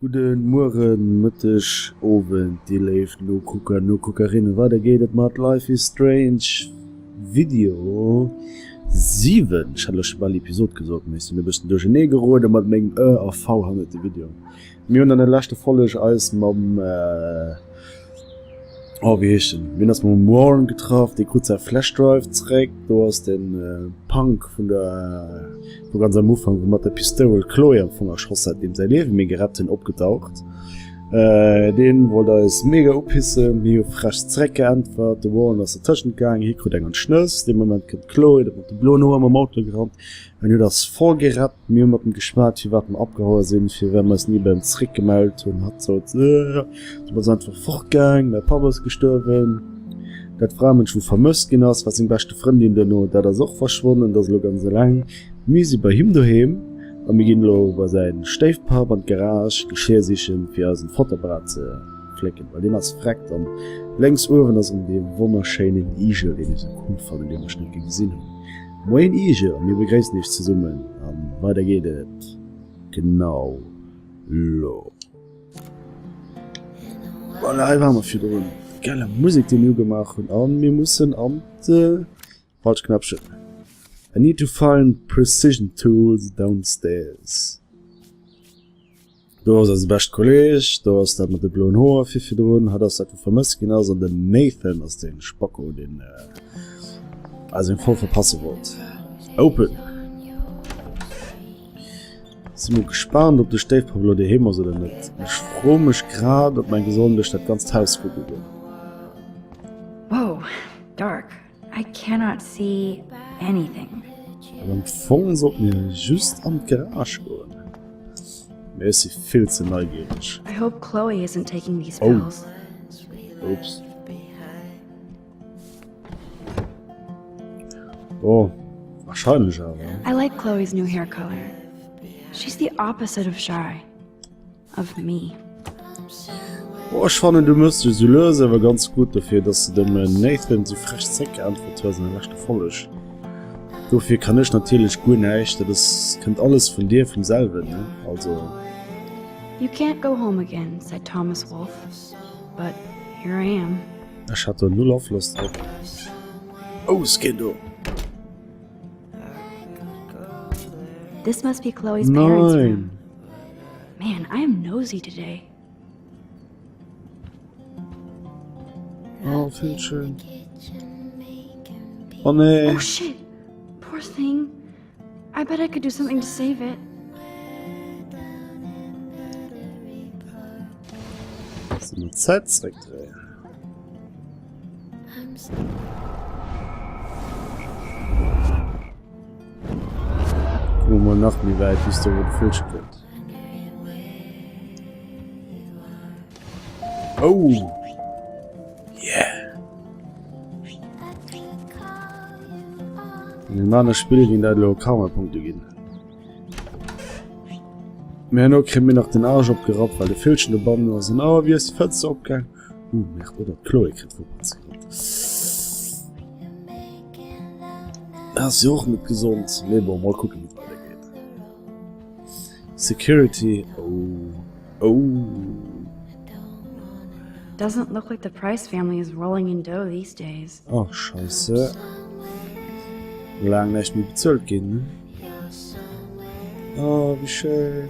Guten Morgen, Mittag, Abend, die lebt, no Gucker, no Guckerinnen. Weiter geht es mit Life is Strange Video 7. Ich hatte schon mal die Episode gesagt, wir sind ein bisschen durch den Nähe gerodet mit meinem AV handelt das Video. Wir haben in der letzten Folge als mit wie heißt denn? Wir haben uns mit Warren getroffen, die kurz Flashdrive zurück. Du hast den Punk von ganz am Anfang, wo mit der Pistole Chloe am Anfang erschossen hat, dem sein Leben mir gerettet und abgetaucht. Den wollte er es mega abhissen, mir frisch zurück geantwortet, Warren aus der Tasche gegangen, hier kriegt er einen Schnüss, dem Moment kommt Chloe, der mit der blauen Uhr am Auto gerannt. Wenn du das vorgerannt, mir mit dem geschmerzt, wie wir abgehauen sind, für wenn wir es nie beim Zurück gemeldet und hat so, du bist einfach fortgegangen, mein Papa ist gestorben. Das Frau Mensch, vermisst genoss, was seine beste Freundin denn noch, da ist auch verschwunden, das ist ganz so lang. Wir sind bei ihm daheim, und wir gehen über seinen Stiefpap und Garage, Geschirr sichern, für sein Fotoapparat zu flecken, weil den hat's fragt, und längs oben ist dem wunderschönen Igel, den ich so cool fand, den wir schon gesehen haben. Moin Igel, und wir begrüßen dich zusammen, und weiter geht es. Genau. Lo. Voilà, waren wir für drin. Geile Musik, die wir gemacht haben, und wir müssen am falsch knapp schütteln. I need to find precision tools downstairs. Du hast das beste Kollege, du hast das mit der blauen Haare für drin, hat das vermisst, genauso den Nathan aus den Spocko, den also in voll verpassen wird. Open. Sind wir gespannt, ob der Stiefpablo daheim ist oder nicht. Ich freue mich gerade, ob mein Gesund durch das ganze Haus gucken will. Whoa, dark. I cannot see anything. Aber am Anfang sollten wir just am Garage gehen. Mir ist sie viel zu neugierig. I hope Chloe isn't taking these pills. Ups. Oh, wahrscheinlich aber. I like Chloe's new hair color. She's the opposite of shy. Of me. Oh, ich fand, du müsstest sie lösen, aber ganz gut dafür, dass du dem Nathan so frech Zeck geantwortet hast in der letzten Folge. Dafür kann ich natürlich gut nicht, das kommt alles von dir, von selber, ne? Also. You can't go home again, said Thomas Wolfe. But here I am. Ich hatte null Auflust drauf. Oh, Skindo. This must be Chloe's parents' room. Nein. Man, I am nosy today. Oh, viel schön. Oh nee. Oh shit! Poor thing. I bet I could do something to save it. So eine Zeit zurückdrehen. Guck mal nach, wie weit bist du, wo du filchen könnt. Oh! Yeah! In den anderen Spielen, die in der Lokalpunkte gehen. Mehr noch kriegen wir noch den Arsch abgerappt, weil der Filchen der Baum war so, oh, wie ist die Fenster abgegangen? Mich oder Chloe kriegt verpasst. Das ist ja auch nicht gesund. Nee, mal gucken, wie es weitergeht. Security. Oh. Oh. Doesn't look like the Price family is rolling in dough these days. Ach, scheiße. Lang nicht mehr bezahlt gehen, ne? Oh, wie schön.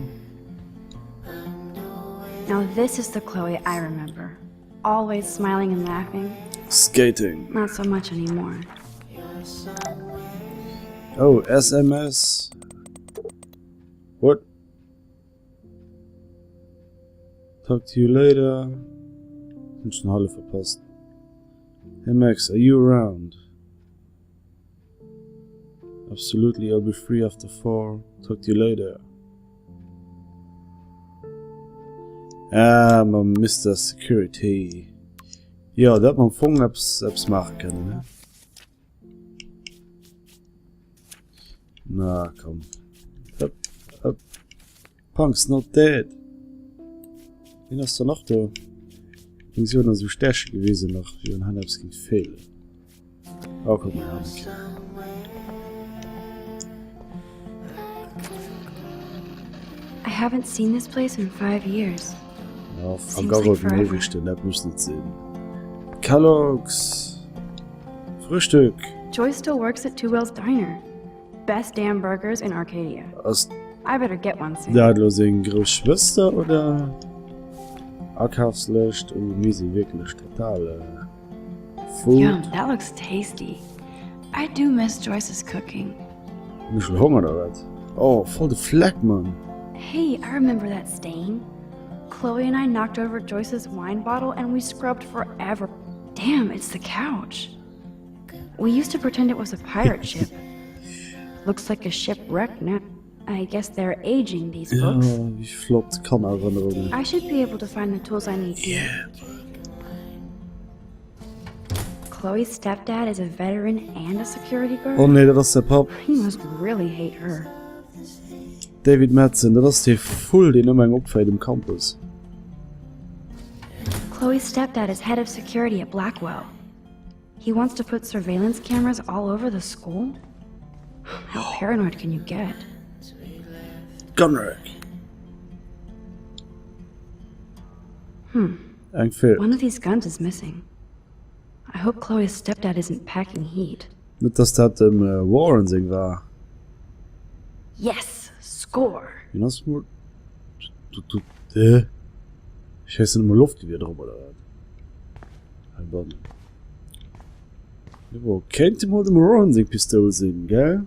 Now this is the Chloe I remember. Always smiling and laughing. Skating. Not so much anymore. Oh, SMS. What? Talk to you later. Ich hab schon Halle verpasst. Hey Max, are you around? Absolutely, I'll be free after 4. Talk to you later. Man Mr. Security. Ja, da hat man Funk-Apps machen können, ne? Na, komm. Up. Punk's not dead. Wen hast du noch da? Ich bin so stärker gewesen noch, wie ein Handabs ging fehlen. Oh, guck mal, okay. I haven't seen this place in 5 years. Ja, Seems Garot like forever. Newichte, das muss nicht sehen. Kellogg's. Frühstück. Joyce still works at Two Whales Diner. Best damn burgers in Arcadia. Aus I better get one soon. der seine Großschwester oder Ackerslöscht und wie sie wirklich total Food. Yum, that looks tasty. I do miss Joyce's cooking. Nicht schon Hunger oder was? Oh, voll der Fleck, Mann. Hey, I remember that stain. Chloe and I knocked over Joyce's wine bottle and we scrubbed forever. Damn, it's the couch. We used to pretend it was a pirate ship. Looks like a shipwreck now. I guess they're aging these Ja, books. wie flott kann Erinnerungen. I should be able to find the tools I need here. Chloe's stepdad is a veteran and a security guard. Oh nee, das ist der Pap. He must really hate her. David Madsen, das ist der voll den immer Opfer im Campus. Chloe's stepdad is head of security at Blackwell. He wants to put surveillance cameras all over the school? How paranoid can you get? Gunrick. Eng Film. One of these guns is missing. I hope Chloe's stepdad isn't packing heat. Nicht, dass das dem Warren sing war. Yes! Score! Wie hast du ich heiße immer Luftgewehr drüber, oder was? Ein Band. Ja, kennt ihr mal dem Warren sing Pistole sehen, gell?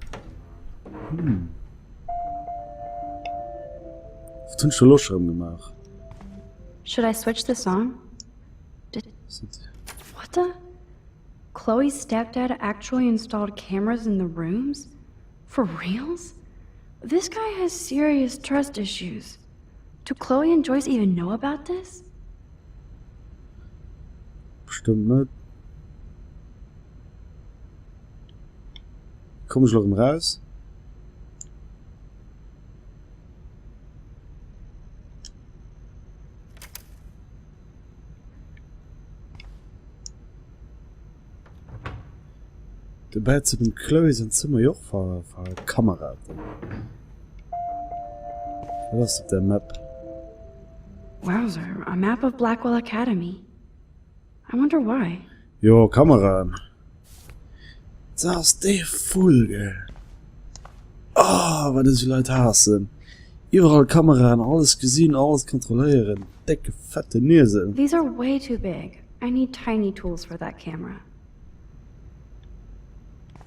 Was tun schon los gemacht? Should I switch this on? What the? Chloe's stepdad actually installed cameras in the rooms? For reals? This guy has serious trust issues. Do Chloe and Joyce even know about this? Bestimmt nicht. Komm ich noch raus? Dabei zu dem Chloe sein Zimmer ja auch für Kamera. Was ist der Map? Wowzer, a map of Blackwell Academy. I wonder why. Jo, Kamera. Das ist der Folge. Oh, was diese Leute hassen. Überall Kamera, alles gesehen, alles kontrollieren. Dicke, fette Nase. These are way too big. I need tiny tools for that camera.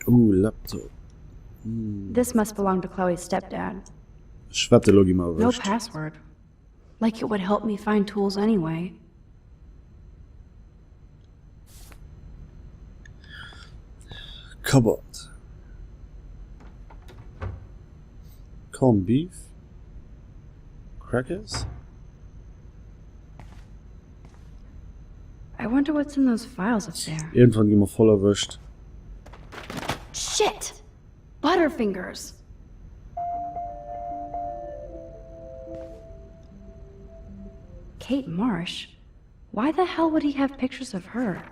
Laptop. This must belong to Chloe's stepdad. Ich wette, log mal No wischt. password. Like it would help me find tools anyway. Cupboard. Corned beef. Crackers. I wonder what's in those files up there. Irgendwann gehen wir voll erwischt. Shit! Butterfingers! Kate Marsh? Why the hell would he have pictures of her?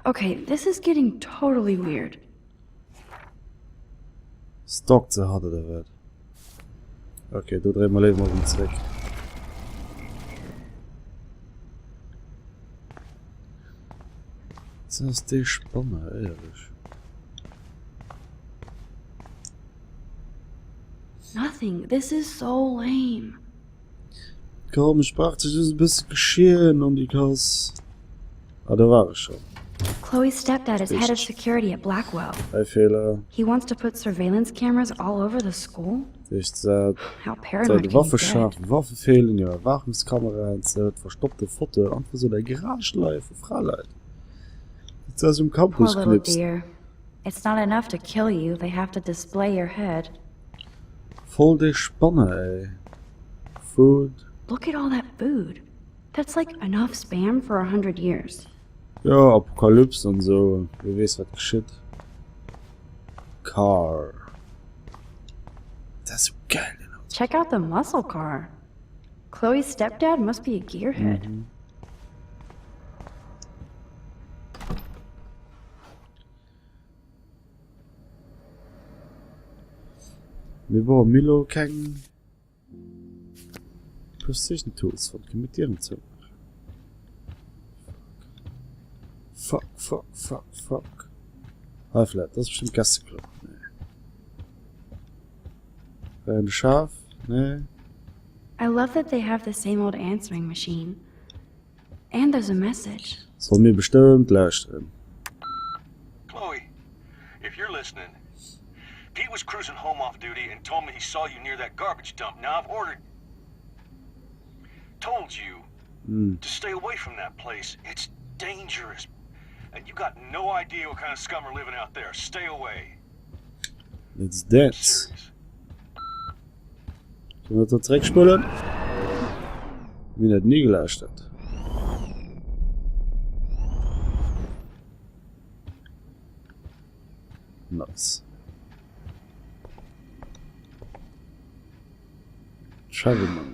Okay, this is getting totally weird. Stock zu hart der Welt. Okay, du drehen wir Leben auf den Zweck. Das ist die Spanne, ehrlich. Nothing. This is so lame. Komm, ich brachte das ein bisschen geschehen und ich has. Ah, da war ich schon. Chloe's stepdad is head of security at Blackwell. Ein Fehler. He wants to put surveillance cameras all over the school? Ich sag, How paranoid die can Waffe you get? scharf, Waffe fehlen, ja, Überwachungskamera, verstoppte Foto, einfach so der Garagenschleife, Freiheit. Jetzt ist im Poor Campus little knipst. dear. It's not enough to kill you, they have to display your head. Voll die Spanne, ey. Food. Look at all that food. That's like enough spam for 100 years. Ja, Apokalypse und so. Wer weiß, was geschieht. Car. Das ist so geil, genau. Check out the muscle car. Chloe's stepdad must be a gearhead. Wir wollen Milo kennen. Precision Tools von Kommentieren zu. Fuck. Halflet, das ist bestimmt Gästeclub. Nee. Ein Schaf? Nee. I love that they have the same old answering machine. And there's a message. Soll mir bestimmt lauschen. Chloe, if you're listening, Pete was cruising home off duty and told me he saw you near that garbage dump. Now I've told you to stay away from that place. It's dangerous. And you got no idea what kind of scum are living out there. Stay away. Let's dance. Serious. Sollen wir das direkt spielen? Wie das nie gelauscht hat. Nice. Travel money.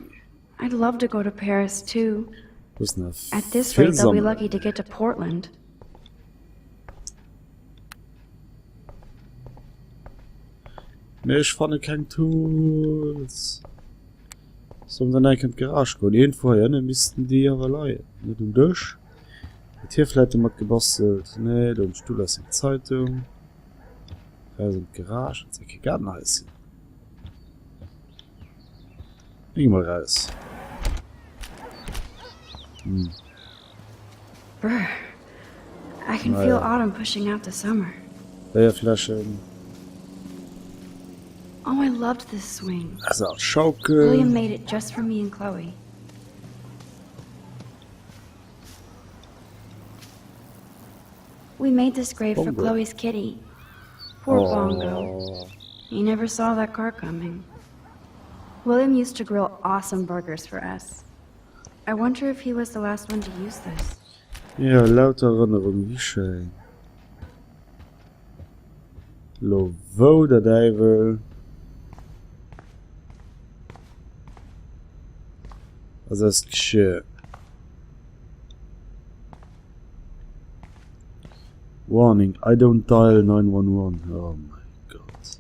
I'd love to go to Paris too. Das ist eine At this rate, they'll be Filmsammlung. lucky to get to Portland. Nee, ich fand kein Tools. So, dann in die Garage gehen. Irgendwo hin, müssten die aber leihen. Nicht durch. Die Tierfläche hat gebastelt. Nee, da im Stuhl aus der Zeitung. Da sind Garage. Das ist gar nice. Geh mal raus. Brr. I can feel autumn pushing out the summer. Flasche. Oh, I loved this swing. Also auch Schaukel. William made it just for me and Chloe. We made this grave for Bongo. Chloe's kitty. Poor Bongo. Oh. He never saw that car coming. William used to grill awesome burgers for us. I wonder if he was the last one to use this. Ja, lauter Erinnerung, wie schön. Lovo der Teufel. Was ist geschehen? Warning, I don't dial 911. Oh my god.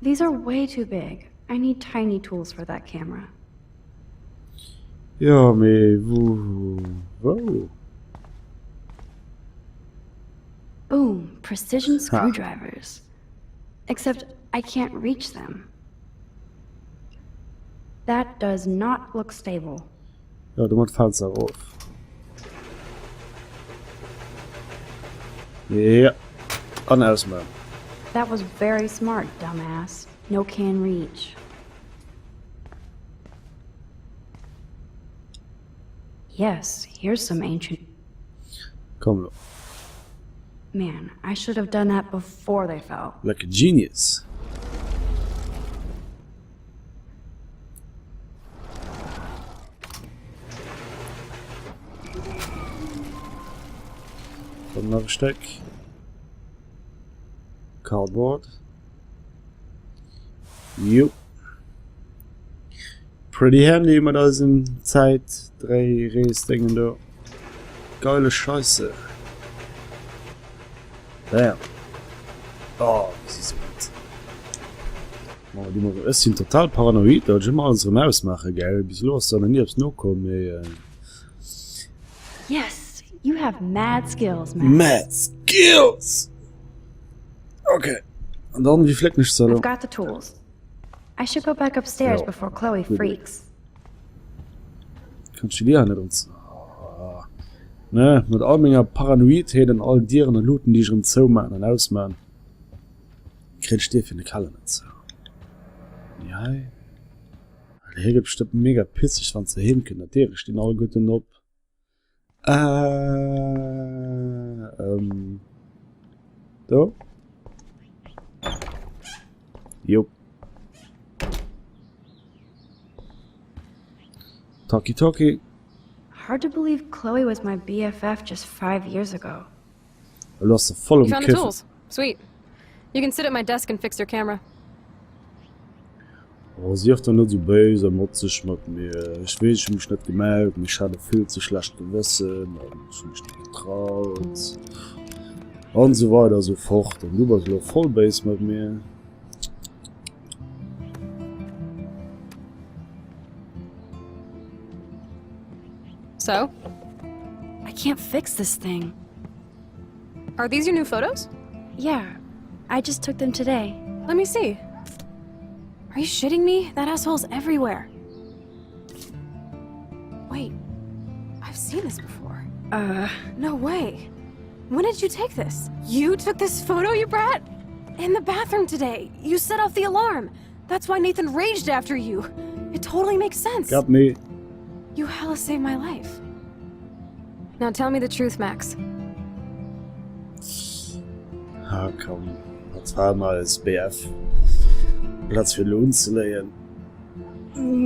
These are way too big. I need tiny tools for that camera. Ja, wo? Boom, precision screwdrivers. Except I can't reach them. That does not look stable. Ja, du machst Fenster auf. Ja. An ausmachen. That was very smart, dumbass. No can reach. Yes, here's some ancient... Komm noch. Man, I should have done that before they fell. Like a genius. Komm noch ein Stück. Cardboard. Jo. Pretty handy mit diesen Zeit 3 Rees-Dingen da. Geile Scheiße. Damn. Oh, das ist so gut. Oh, die machen es sind total paranoid, da ich immer alles Maus mache, gell? Bis los, sondern nie aufs No kommen. Yes, you have mad skills, man. Mad Skills! Okay. Und dann, wie fleck nicht so. I've got the tools. I should go back upstairs Ja. before Chloe freaks. Kannst du die nicht uns. Oh. Ne, mit all meiner Paranoidheit und all Tieren und Looten, die ich im Zoo machen und ausmachen. Kriegst du dir für eine Kalle nicht so. Ja. Der hier gibt bestimmt mega pissig, wenn sie hin können. Der stehen alle gut ab. Da? Jo. Talkie. Hard to believe Chloe was my BFF just 5 years ago. Du hast voll You im found the Kiffen. tools. Sweet. You can sit at my desk and fix your camera. Oh, sie hat doch nicht so böse, motzig mit mir. Ich weiß, ich mich nicht gemerkt, mich hatte viel zu schlecht gewissen und ich mich nicht getraut. Und so weiter und so fort. Und du warst noch voll böse mit mir. So? I can't fix this thing. Are these your new photos? Yeah, I just took them today. Let me see. Are you shitting me? That asshole's everywhere. Wait, I've seen this before. No way. When did you take this? You took this photo, you brat? In the bathroom today. You set off the alarm. That's why Nathan raged after you. It totally makes sense. Got me. You hella saved my life. Now tell me the truth, Max. Ah, komm. Das war mal als BF. Platz für Lohn zu leihen.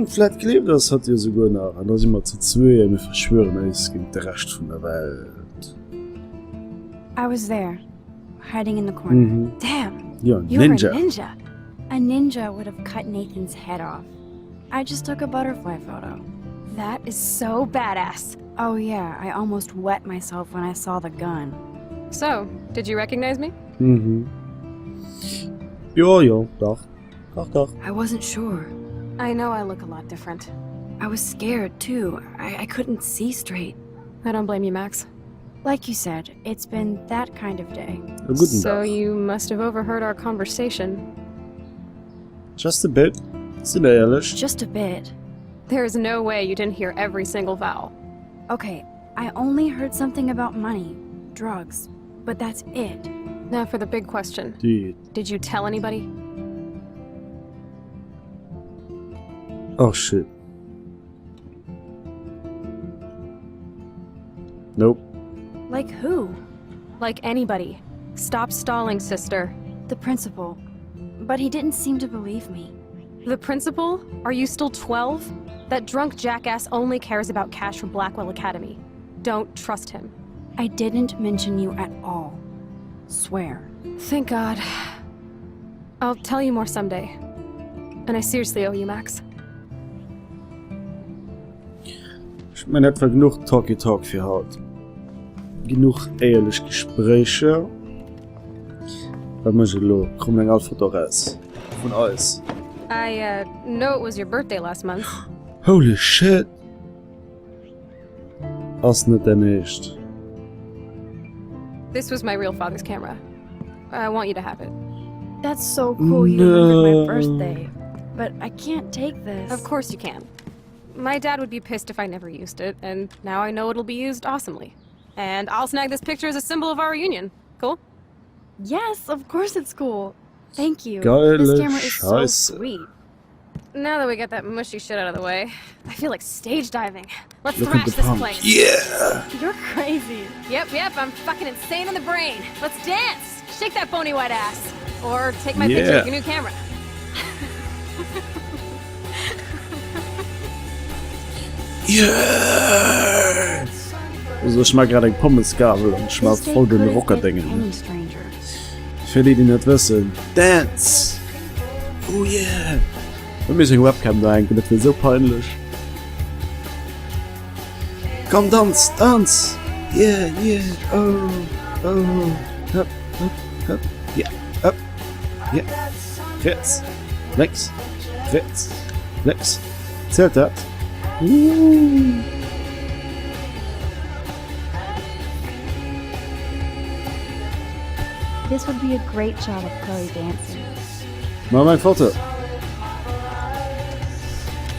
Vielleicht klebt das hat ihr sogar nach. Und da sind wir zu zwei, wir verschwören uns gegen den Rest von der Welt. I was there, hiding in the corner. Damn. Ja, You were a Ninja. ninja. A ninja would have cut Nathan's head off. I just took a butterfly photo. That is so badass. Oh yeah, I almost wet myself when I saw the gun. So, did you recognize me? Ja, ja, doch. Doch, doch. I wasn't sure. I know I look a lot different. I was scared too. I couldn't see straight. I don't blame you, Max. Like you said, it's been that kind of day. A guten So Tag. you must have overheard our conversation. Just a bit. Sind wir ehrlich? Just a bit. There is no way you didn't hear every single vowel. Okay, I only heard something about money, drugs, but that's it. Now for the big question. Die. Did you tell anybody? Oh shit. Nope. Like who? Like anybody. Stop stalling, sister. The principal. But he didn't seem to believe me. The principal? Are you still 12? That drunk jackass only cares about cash from Blackwell Academy. Don't trust him. I didn't mention you at all. Swear. Thank God. I'll tell you more someday. And I seriously owe you, Max. Ich meine etwa genug Talky-Talk für heute. Genug ehrlich Gespräche. Was machen wir? Kommen ein Foto raus. Von alles. I, know it was your birthday last month. Holy shit! Als nicht der nicht. This was my real father's camera. I want you to have it. That's so cool you remembered No. my birthday. But I can't take this. Of course you can. My dad would be pissed if I never used it, and now I know it'll be used awesomely. And I'll snag this picture as a symbol of our reunion. Cool? Yes, of course it's cool. Thank you. Geile This camera is so Scheiße. sweet. Now that we got that mushy shit out of the way, I feel like stage diving. Let's Look at thrash the this pump. place. Yeah! You're crazy. Yep, I'm fucking insane in the brain. Let's dance! Shake that bony white ass. Or take my picture Yeah. with your new camera. Yeah! Also ich mag gerade ein Pommesgabel und ich mag This day voll den could have Rocker been denken. any stranger. Für die, die nicht wissen. Dance! Oh yeah! Wir müssen eine Webcam da hängen, das wird so peinlich. Komm, tanz, tanz! Yeah, yeah, oh, oh, hopp, hopp, hopp, yeah, up, yeah. Rechts, links, rechts, links. Zählt das? This would be a great job of Chloe dancing. Mal mein Foto.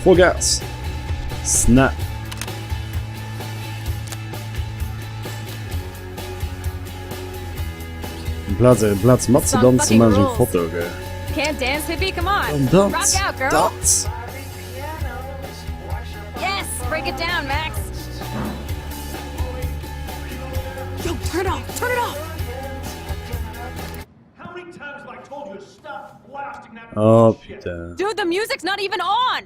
Vollgas. Snap. Platz, Matze Some tanzen, fucking man ein rules. Foto, gell. Can't dance, hippie? Come on. Und Rock tanz, out, girl. tanz. Yes, break it down, Max. Yo, turn it off. Turn it off. How many times have I told you to stop blasting that Oh, shit? putain. Dude, the music's not even on.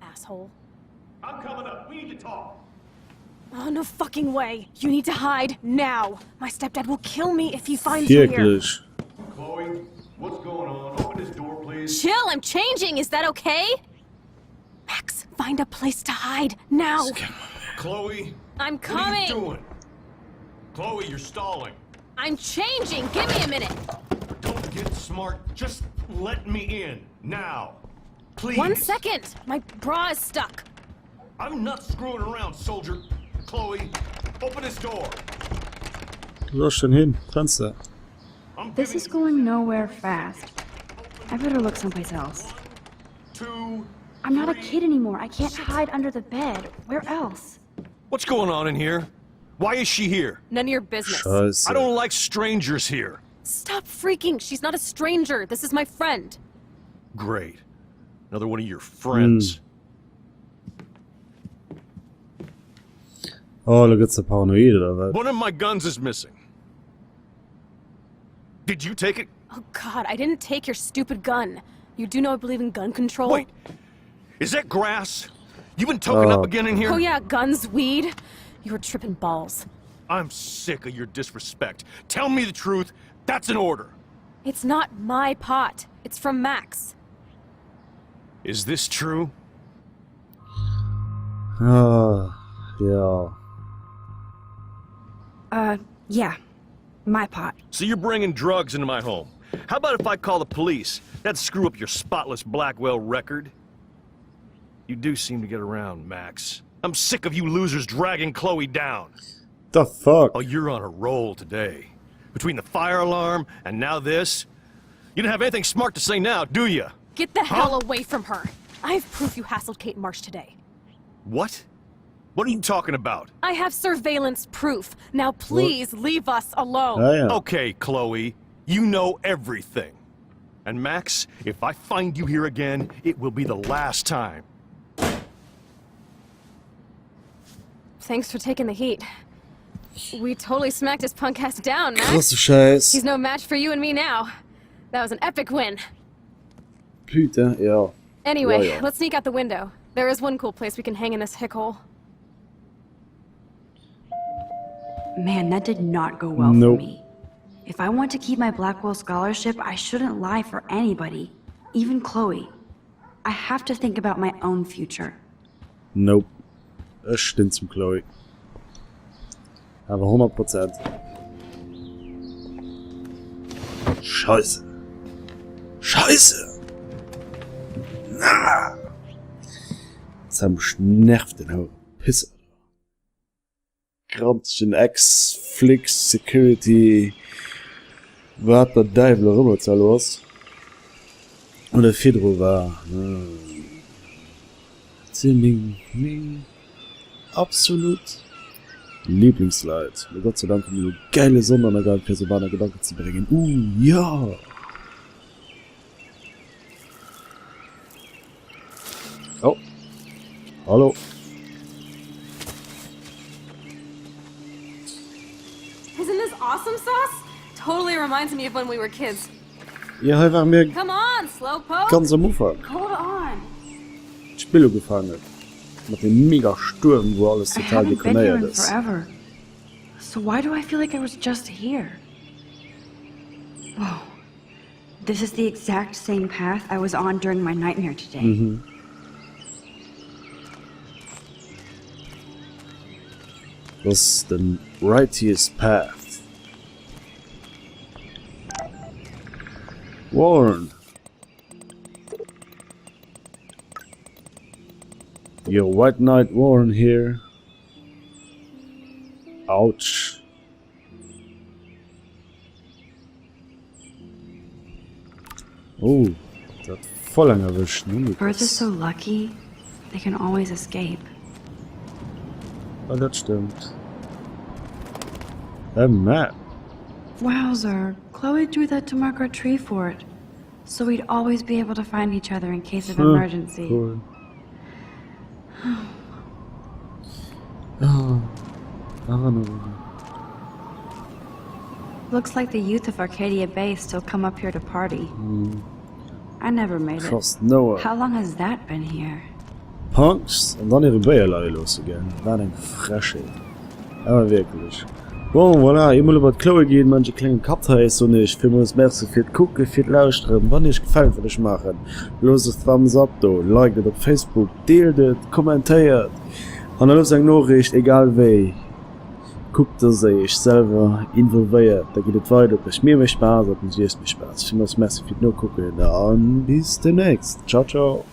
Asshole. I'm coming up. We need to talk. Oh, no fucking way. You need to hide now. My stepdad will kill me if he finds you here. Wirklich. Chloe, what's going on? Open this door, please. Chill, I'm changing. Is that okay? Max, find a place to hide now. Chloe, I'm what are coming. you doing? Chloe, you're stalling. I'm changing. Give me a minute. Don't get smart. Just let me in now. Please. 1 second. My bra is stuck. I'm not screwing around, soldier. Chloe, open this door. Wo sollst du denn hin? Fenster. This is going nowhere fast. I better look someplace else. 2. I'm not a kid anymore. I can't hide under the bed. Where else? What's going on in here? Why is she here? None of your business. Scheiße. I don't like strangers here. Stop freaking. She's not a stranger. This is my friend. Great. Another one of your friends. Oh, da gibt's eine Paranoid oder was? One of my guns is missing. Did you take it? Oh god, I didn't take your stupid gun. You do know I believe in gun control? Wait. Is that grass? You been toking up again in here? Oh yeah, guns, weed. You were tripping balls. I'm sick of your disrespect. Tell me the truth. That's an order. It's not my pot. It's from Max. Is this true? Ah, ja. Yeah. My pot. So you're bringing drugs into my home. How about if I call the police? That'd screw up your spotless Blackwell record. You do seem to get around, Max. I'm sick of you losers dragging Chloe down. The fuck? Oh, you're on a roll today. Between the fire alarm and now this. You don't have anything smart to say now, do you? Get the hell away from her. I have proof you hassled Kate Marsh today. What? What are you talking about? I have surveillance proof. Now please leave us alone. Ah, ja. Okay, Chloe. You know everything. And Max, if I find you here again, it will be the last time. Thanks for taking the heat. We totally smacked his punk ass down, Max. Krasse Scheiß. He's no match for you and me now. That was an epic win. Putain, ja. Anyway, Ja, ja. let's sneak out the window. There is one cool place we can hang in this hick hole. Man, that did not go well Nope. for me. If I want to keep my Blackwell scholarship, I shouldn't lie for anybody. Even Chloe. I have to think about my own future. Nope. Es stimmt zum Chloe. Aber 100%. Scheiße. Scheiße! Na! Das haben mich nervt, den Hau. Pisse. Grantchen X, Flix, Security. Wat der Deibel rüber zu los. Und der Fedro war. Ziemlich. Absolut. Lieblingsleid. Gott sei Dank haben wir geile Sondernergal für so eine Gedanken zu bringen. Ja. Oh. Hallo. Isn't this awesome sauce? Totally reminds me of when we were kids. Ja, einfach mir Come on, Slowpoke. ganz am Ufer Hold on. Spilo gefangen. Mit dem mega Sturm, wo alles I total haven't been here dekoniert in ist. forever. So why do I feel like I was just here? Whoa. This is the exact same path I was on during my nightmare today. Das ist the righteous path. Warren. Your White Knight Warren here. Ouch. Oh, das hat voll lang erwischt, ne? Birds are so lucky, they can always escape. Ja, das stimmt. Map. Wowzer, Chloe drew that to mark our tree fort. So we'd always be able to find each other in case of emergency. Cool. Oh, I don't know. Looks like the youth of Arcadia Bay still come up here to party. I never made it. Trust no one. How long has that been here? Punks und dann ihre Bayerlei losgehen. War ein Fresche. Aber wirklich. Bon, voilà, immer über die Chloe gehen, manche kleinen Kapteils und ich für uns mehr so viel gucken, viel lauschen, wann ich gefällt, will ich machen. Los es Thumbs up, do, like it auf Facebook, dealt it, kommentiert. Und dann eine Nachricht, egal wie. Guckt das ich selber involviert, da geht es weiter, ob es mir Spaß hat und es mir Spaß. Ich finde das merci viel nur gucken. Dann bis demnächst. Ciao, ciao.